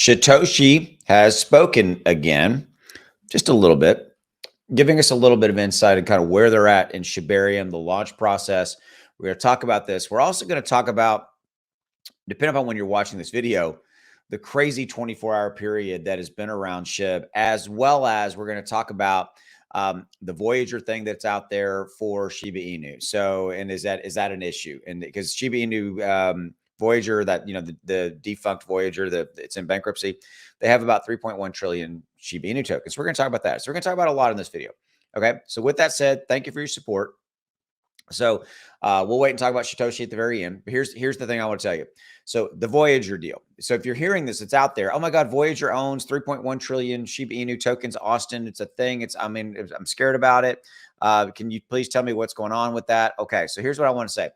Shytoshi has spoken again, just a little bit, giving us a little bit of insight and kind of where they're at in SHIBARIUM, the launch process. We're going to talk about this. We're also going to talk about, depending upon when you're watching this video, the crazy 24-hour period that has been around Shib, as well as we're going to talk about the Voyager thing that's out there for Shiba Inu. So, and is that an issue? And because Shiba Inu, Voyager, that the defunct Voyager, it's in bankruptcy, they have about 3.1 trillion Shiba Inu tokens. We're going to talk about that. So we're going to talk about a lot in this video. Okay. So with that said, thank you for your support. So we'll wait and talk about Shytoshi at the very end. But here's the thing I want to tell you. So the Voyager deal. So if you're hearing this, it's out there. Oh my God, Voyager owns 3.1 trillion Shiba Inu tokens. Austin, it's a thing. I'm scared about it. Can you please tell me what's going on with that? Okay, so here's what I want to say.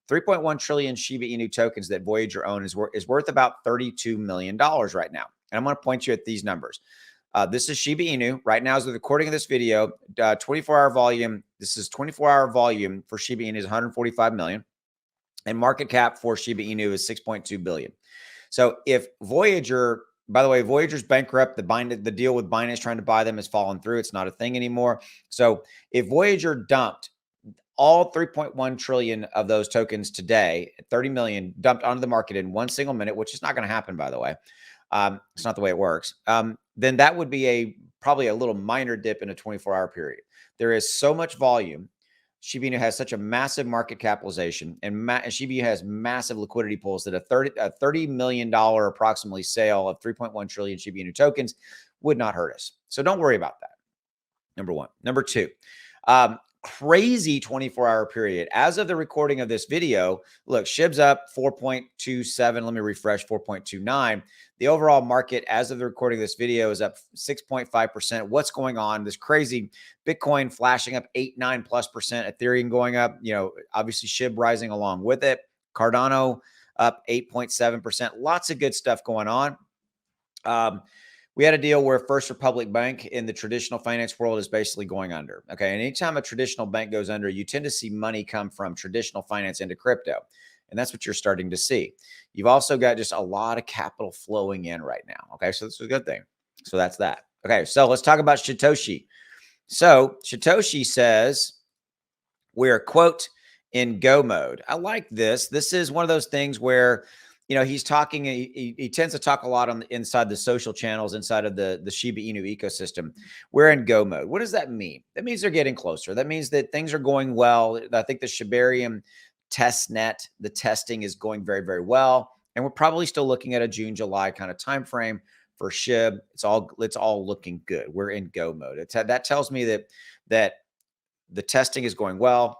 3.1 trillion Shiba Inu tokens that Voyager owns is worth about $32 million right now. And I'm going to point you at these numbers. This is Shiba Inu. Right now, as the recording of this video, 24-hour volume. This is 24-hour volume for Shiba Inu is 145 million. And market cap for Shiba Inu is 6.2 billion. So if Voyager, by the way, Voyager's bankrupt, the deal with Binance trying to buy them has fallen through. It's not a thing anymore. So if Voyager dumped all 3.1 trillion of those tokens today, 30 million dumped onto the market in 1 single minute, which is not going to happen, by the way. It's not the way it works. Then that would be probably a little minor dip in a 24-hour period. There is so much volume. Shiba Inu has such a massive market capitalization, and Shiba Inu has massive liquidity pools that a $30 million approximately sale of 3.1 trillion Shiba Inu tokens would not hurt us. So don't worry about that. Number one. Number two, crazy 24-hour period. As of the recording of this video, look, Shib's up 4.27. Let me refresh, 4.29. The overall market as of the recording of this video is up 6.5%. What's going on? This crazy Bitcoin flashing up 8-9+%, Ethereum going up, obviously Shib rising along with it. Cardano up 8.7%. Lots of good stuff going on. We had a deal where First Republic Bank in the traditional finance world is basically going under. Okay. And anytime a traditional bank goes under, you tend to see money come from traditional finance into crypto. And that's what you're starting to see. You've also got just a lot of capital flowing in right now. Okay. So this is a good thing. So that's that. Okay. So let's talk about Shytoshi. So Shytoshi says we're, quote, in go mode. I like this. This is one of those things where he's talking, he tends to talk a lot on inside the social channels, inside of the Shiba Inu ecosystem. We're in go mode. What does that mean? That means they're getting closer. That means that things are going well. I think the SHIBARIUM test net, the testing is going very, very well. And we're probably still looking at a June, July kind of time frame for Shib. It's all looking good. We're in go mode. That tells me that the testing is going well.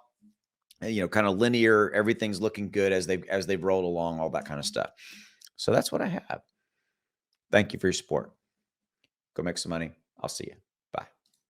Kind of linear, everything's looking good as they've rolled along, all that kind of stuff. So that's what I have. Thank you for your support. Go make some money. I'll see you.